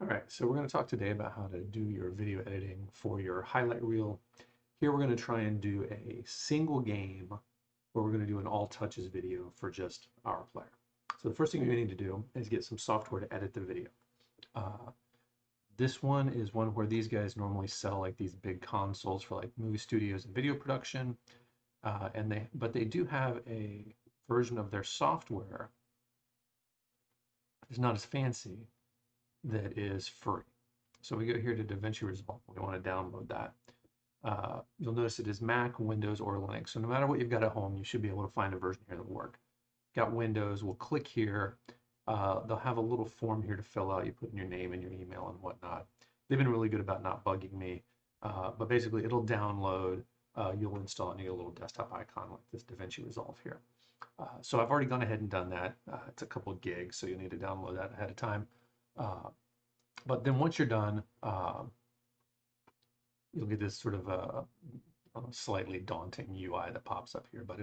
All right, so we're going to talk today about how to do your video editing for your highlight reel. Here we're going to try and do a single game where we're going to do an all touches video for just our player. So the first thing we need to do is get some software to edit the video. This one is one where these guys normally sell like these big consoles for like movie studios and video production. But they do have a version of their software. It's not as fancy, that is free. So we go here to DaVinci Resolve. We want to download that. You'll notice it is Mac, Windows, or Linux. So no matter what you've got at home, you should be able to find a version here that will work. Got Windows, we'll click here. They'll have a little form here to fill out. You put in your name and your email and whatnot. They've been really good about not bugging me. But basically it'll download. You'll install and you get a little desktop icon like this DaVinci Resolve here. So I've already gone ahead and done that. It's a couple of gigs, so you'll need to download that ahead of time. But then once you're done, you'll get this sort of a slightly daunting UI that pops up here, but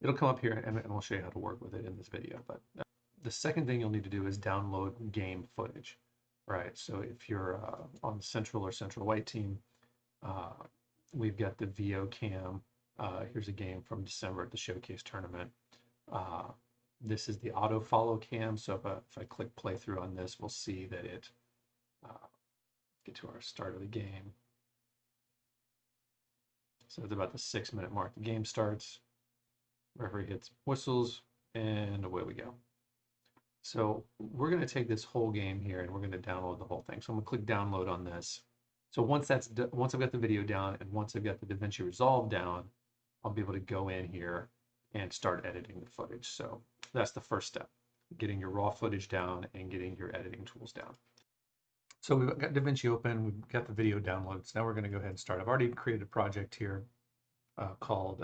it'll come up here and we'll show you how to work with it in this video. But the second thing you'll need to do is download game footage, right? So if you're on the Central or Central White team, we've got the VO Cam. Here's a game from December at the Showcase tournament. This is the auto follow cam. So if I click playthrough on this, we'll see that it get to our start of the game. So it's about the 6-minute mark. The game starts, referee hits whistles, and away we go. So we're going to take this whole game here and we're going to download the whole thing. So I'm going to click download on this. So once I've got the video down and once I've got the DaVinci Resolve down, I'll be able to go in here and start editing the footage. So that's the first step, getting your raw footage down and getting your editing tools down. So we've got DaVinci open, we've got the video downloads. Now we're going to go ahead and start. I've already created a project here called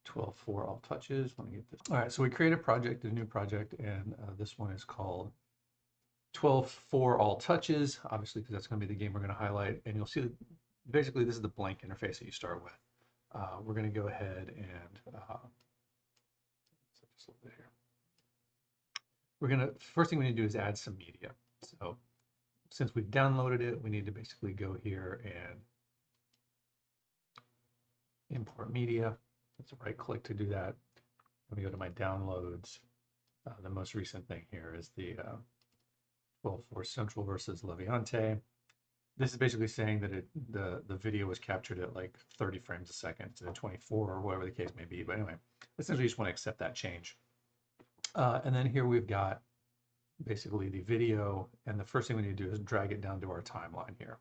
12.4 All Touches. Let me get this. All right, so we created a project, a new project, and this one is called 12.4 All Touches, obviously because that's going to be the game we're going to highlight. And you'll see that basically this is the blank interface that you start with. We're going to go ahead and just a little bit here. First thing we need to do is add some media. So since we've downloaded it, we need to basically go here and import media. Let's right click to do that. Let me go to my downloads. The most recent thing here is the 12.4 Central versus Leviante. This is basically saying that the video was captured at like 30 frames a second instead of 24 or whatever the case may be. But anyway, essentially you just want to accept that change. And then here we've got basically the video, and the first thing we need to do is drag it down to our timeline here.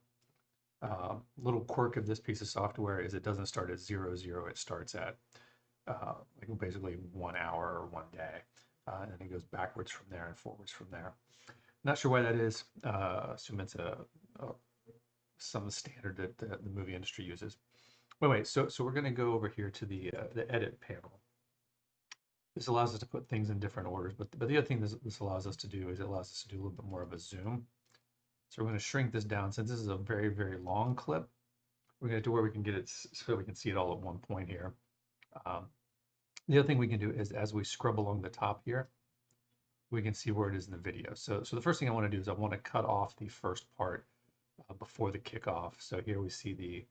Little quirk of this piece of software is it doesn't start at 0, 0. It starts at like basically 1 hour or 1 day, and then it goes backwards from there and forwards from there. Not sure why that is. Assume it's some standard that the movie industry uses. But anyway, so we're going to go over here to the edit panel. This allows us to put things in different orders, but the other thing this allows us to do is it allows us to do a little bit more of a zoom. So we're going to shrink this down. Since this is a very, very long clip, we're going to do where we can get it so we can see it all at one point here. The other thing we can do is as we scrub along the top here, we can see where it is in the video. So the first thing I want to do is I want to cut off the first part before the kickoff. So here we see the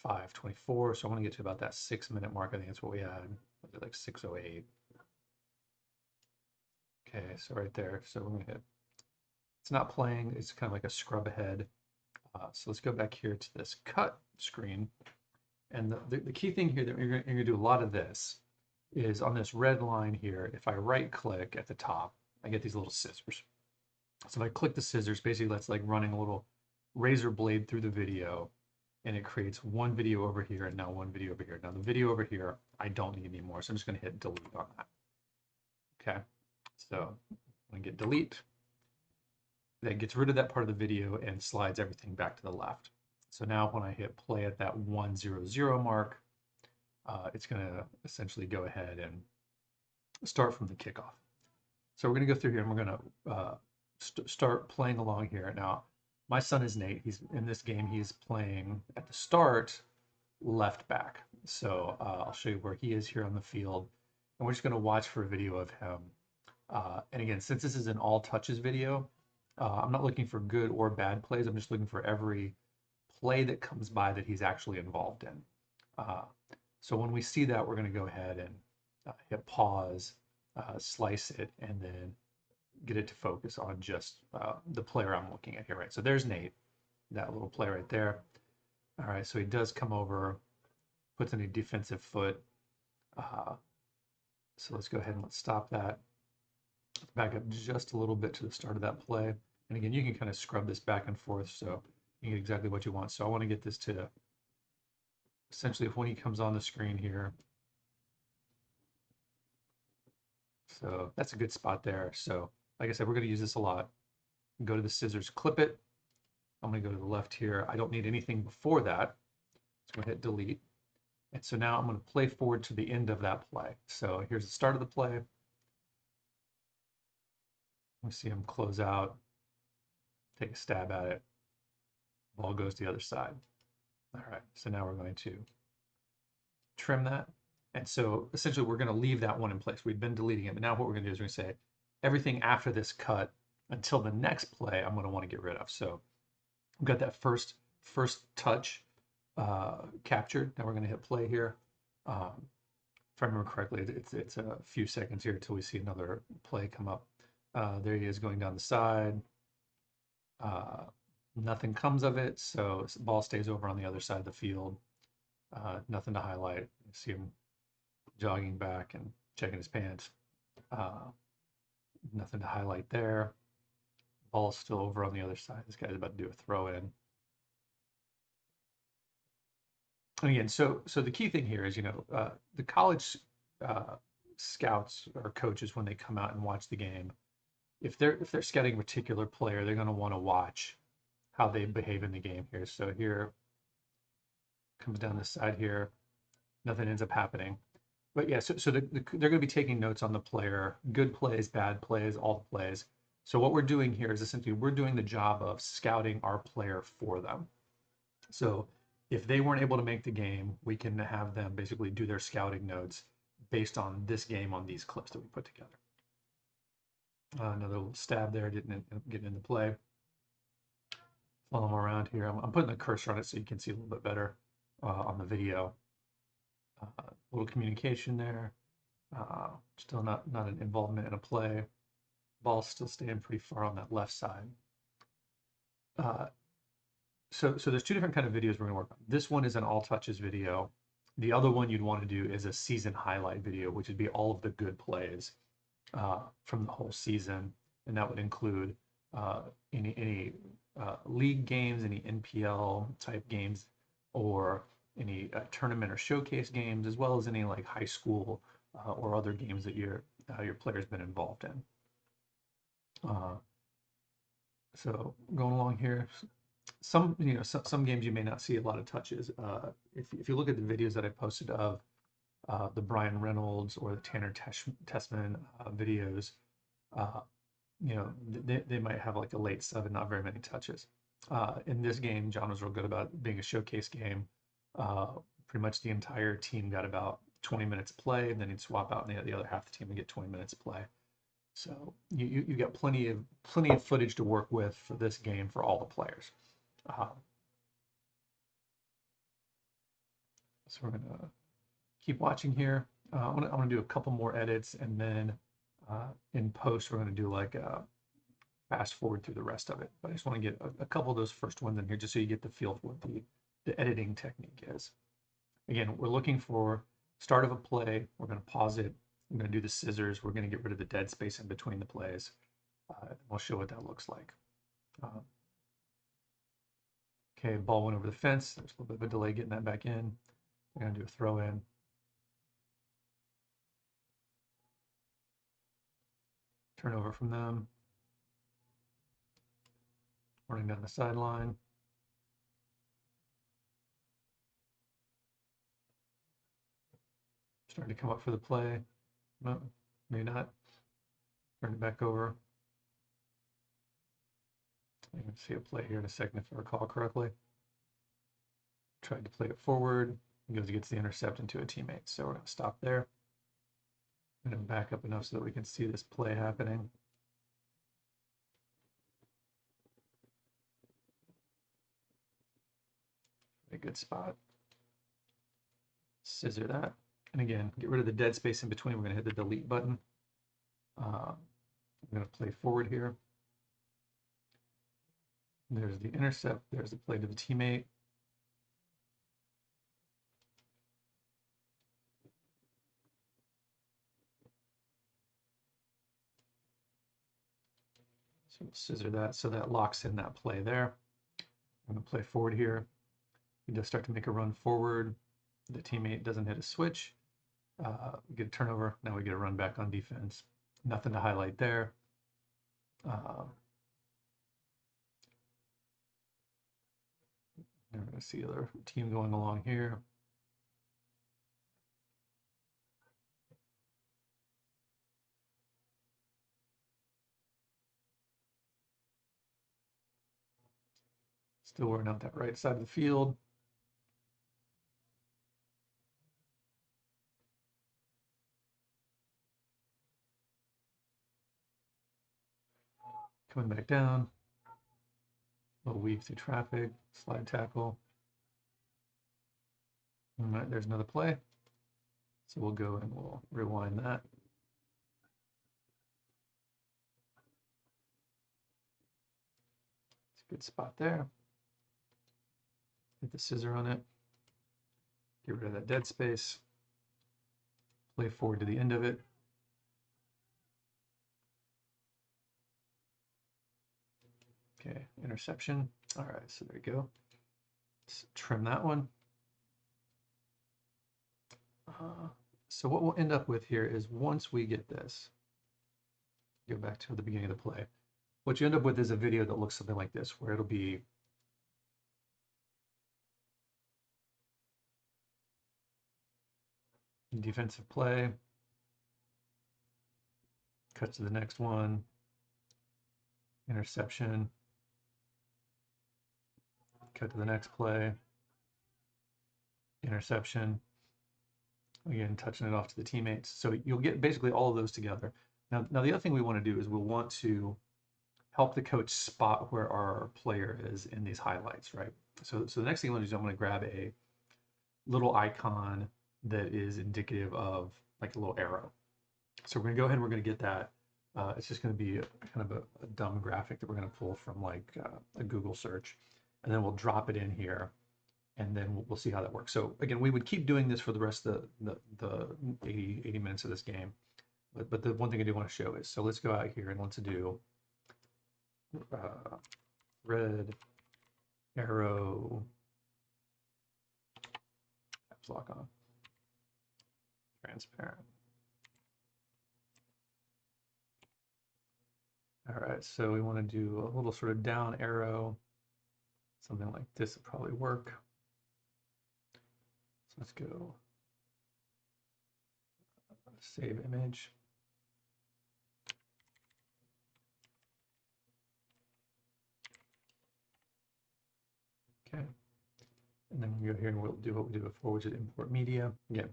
5:24. So I want to get to about that 6-minute mark. I think that's what we had. Was it like 6:08? Okay, so right there. So we're going to hit. It's not playing. It's kind of like a scrub ahead. So let's go back here to this cut screen. And the key thing here that you're going to do a lot of this is on this red line here. If I right click at the top, I get these little scissors. So if I click the scissors, basically that's like running a little razor blade through the video, and it creates one video over here and now one video over here. Now the video over here, I don't need anymore. So I'm just going to hit delete on that. Okay. So I'm going to get delete. That gets rid of that part of the video and slides everything back to the left. So now when I hit play at that 1:00 mark, it's going to essentially go ahead and start from the kickoff. So we're going to go through here and we're going to start playing along here. Now, my son is Nate. He's in this game. He's playing at the start left back. So I'll show you where he is here on the field. And we're just going to watch for a video of him. And again, since this is an all touches video, I'm not looking for good or bad plays. I'm just looking for every play that comes by that he's actually involved in. Uh, so when we see that, we're going to go ahead and hit pause, slice it, and then get it to focus on just the player I'm looking at here, right? So there's Nate, that little play right there. All right, so he does come over, puts in a defensive foot. So let's go ahead and let's stop that. Back up just a little bit to the start of that play. And again, you can kind of scrub this back and forth so you get exactly what you want. So I want to get this to essentially when he comes on the screen here. So that's a good spot there. So like I said, we're going to use this a lot. Go to the scissors, clip it. I'm going to go to the left here. I don't need anything before that. So I'm going to hit delete. And so now I'm going to play forward to the end of that play. So here's the start of the play. We see him close out, take a stab at it. Ball goes to the other side. All right, so now we're going to trim that. And so essentially we're going to leave that one in place. We've been deleting it, but now what we're going to do is we're going to say everything after this cut until the next play I'm going to want to get rid of. So we've got that first touch captured. Now we're going to hit play here. If I remember correctly, it's a few seconds here until we see another play come up. There he is going down the side. Nothing comes of it, so the ball stays over on the other side of the field. Nothing to highlight. You see him jogging back and checking his pants. Nothing to highlight there. Ball's still over on the other side. This guy's about to do a throw in. And again, so the key thing here is, the college scouts or coaches, when they come out and watch the game, if they're scouting a particular player, they're going to want to watch how they behave in the game here. So here comes down this side here, nothing ends up happening. But yeah, so they're going to be taking notes on the player, good plays, bad plays, all the plays. So what we're doing here is essentially we're doing the job of scouting our player for them. So if they weren't able to make the game, we can have them basically do their scouting notes based on this game on these clips that we put together. Another little stab there, didn't get into play. Follow them around here. I'm putting the cursor on it so you can see a little bit better on the video. A little communication there. Still not an involvement in a play. Ball's still staying pretty far on that left side. So there's two different kind of videos we're going to work on. This one is an all touches video. The other one you'd want to do is a season highlight video, which would be all of the good plays from the whole season, and that would include any league games, any NPL type games, or any tournament or showcase games, as well as any like high school or other games that your player's been involved in. So going along here, some games you may not see a lot of touches. If you look at the videos that I posted of the Brian Reynolds or the Tanner Tessman videos, they might have like a late 7, not very many touches. In this game, John was real good about being a showcase game. Pretty much the entire team got about 20 minutes play, and then he'd swap out, and the other half of the team would get 20 minutes play. So you got plenty of footage to work with for this game for all the players. So we're gonna keep watching here. I'm gonna do a couple more edits, and then in post we're gonna do like a fast forward through the rest of it. But I just want to get a couple of those first ones in here just so you get the feel for what the editing technique is. Again, we're looking for start of a play. We're going to pause it. I'm going to do the scissors. We're going to get rid of the dead space in between the plays. We'll show what that looks like. Okay, ball went over the fence. There's a little bit of a delay getting that back in. We're going to do a throw in. Turn over from them. Running down the sideline. Starting to come up for the play. No, maybe not. Turn it back over. You can see a play here in a second if I recall correctly. Tried to play it forward. He goes to get the intercept into a teammate. So we're going to stop there. I'm going to back up enough so that we can see this play happening. a good spot. Scissor that. And again, get rid of the dead space in between. We're going to hit the delete button. I'm going to play forward here. There's the intercept. There's the play to the teammate. So we'll scissor that so that locks in that play there. I'm going to play forward here. He does start to make a run forward. The teammate doesn't hit a switch. We get a turnover. Now we get a run back on defense. Nothing to highlight there. We're going to see the team going along here. Still working out that right side of the field. Coming back down. Little weave through traffic, slide tackle. All right, there's another play. So we'll go and we'll rewind that. It's a good spot there. Hit the scissor on it. Get rid of that dead space. Play forward to the end of it. Okay, interception. All right, so there you go. Let's trim that one. So what we'll end up with here is once we get this, go back to the beginning of the play, what you end up with is a video that looks something like this, where it'll be defensive play, cut to the next one, interception, cut to the next play, interception, again, touching it off to the teammates. So you'll get basically all of those together. Now the other thing we want to do is we'll want to help the coach spot where our player is in these highlights, right? So the next thing I'm going to do is I'm going to grab a little icon that is indicative of like a little arrow. So we're going to go ahead and we're going to get that. It's just going to be kind of a dumb graphic that we're going to pull from like a Google search, and then we'll drop it in here, and then we'll see how that works. So again, we would keep doing this for the rest of the 80 minutes of this game. But the one thing I do want to show is, so let's go out here and let's do red arrow, caps lock on, transparent. All right, so we want to do a little sort of down arrow, something like this would probably work. So let's go save image. Okay, and then we go here and we'll do what we did before, which is import media. Again,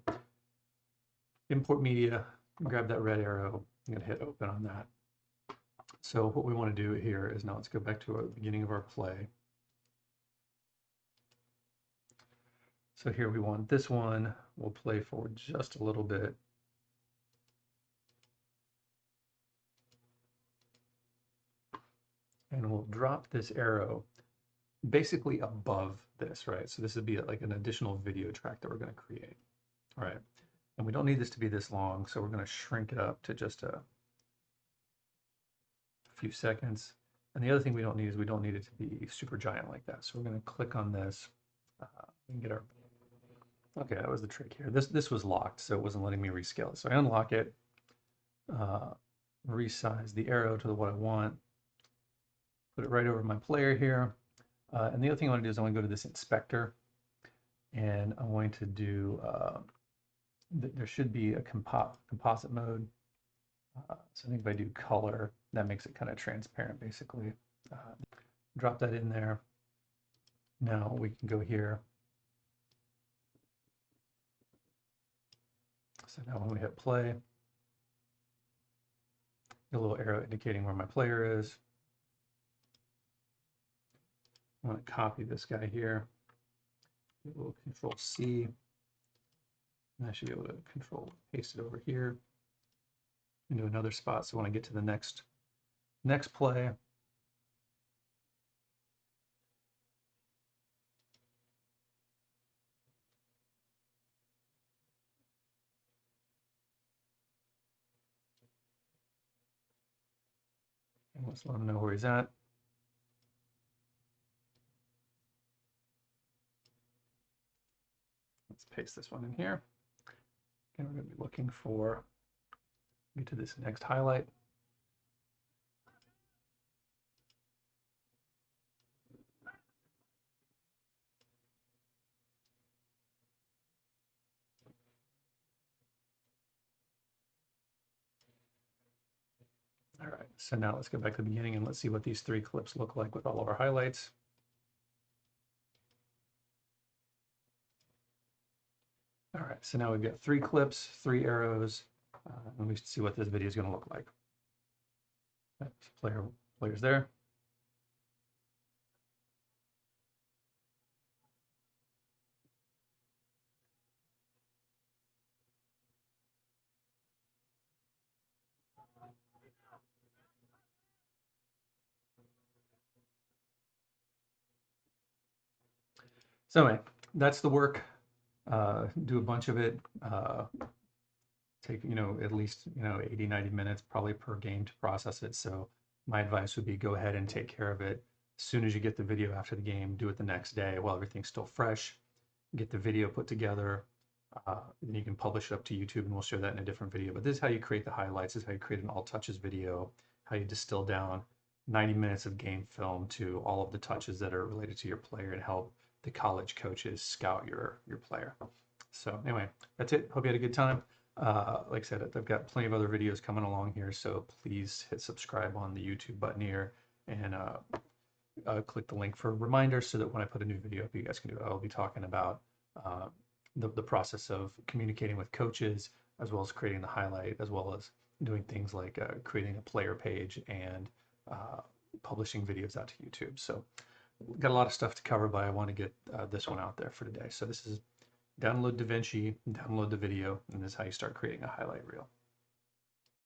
import media, grab that red arrow, I'm going to hit open on that. So what we want to do here is now let's go back to the beginning of our play. So here we want this one, we'll play forward just a little bit. And we'll drop this arrow basically above this, right? So this would be like an additional video track that we're going to create. All right. And we don't need this to be this long, so we're going to shrink it up to just a few seconds. And the other thing we don't need is we don't need it to be super giant like that. So we're going to click on this and get our, okay, that was the trick here. This was locked, so it wasn't letting me rescale it. So I unlock it, resize the arrow to what I want, put it right over my player here. And the other thing I want to do is I want to go to this inspector, and I'm going to do, there should be a composite mode. So I think if I do color, that makes it kind of transparent, basically. Drop that in there. Now we can go here. So now when we hit play, a little arrow indicating where my player is. I'm going to copy this guy here, We'll Control C. And I should be able to control paste it over here into another spot. So when I get to the next play, and let's let him know where he's at. Let's paste this one in here. And we're going to be looking for, get to this next highlight. All right, so now let's go back to the beginning and let's see what these 3 clips look like with all of our highlights. All right, so now we've got 3 clips, 3 arrows, and we see what this video is going to look like. Players there. So anyway, that's the work. Do a bunch of it. Take, at least, 80, 90 minutes probably per game to process it. So my advice would be go ahead and take care of it as soon as you get the video after the game. Do it the next day while everything's still fresh. Get the video put together. Then you can publish it up to YouTube, and we'll show that in a different video. But this is how you create the highlights. This is how you create an all touches video, how you distill down 90 minutes of game film to all of the touches that are related to your player and help the college coaches scout your player. So anyway, that's it. Hope you had a good time. Like I said, I've got plenty of other videos coming along here, so please hit subscribe on the YouTube button here and click the link for reminders so that when I put a new video up, you guys can do it. I'll be talking about the process of communicating with coaches, as well as creating the highlight, as well as doing things like creating a player page and publishing videos out to YouTube. So got a lot of stuff to cover, but I want to get this one out there for today. So this is download DaVinci, download the video, and this is how you start creating a highlight reel.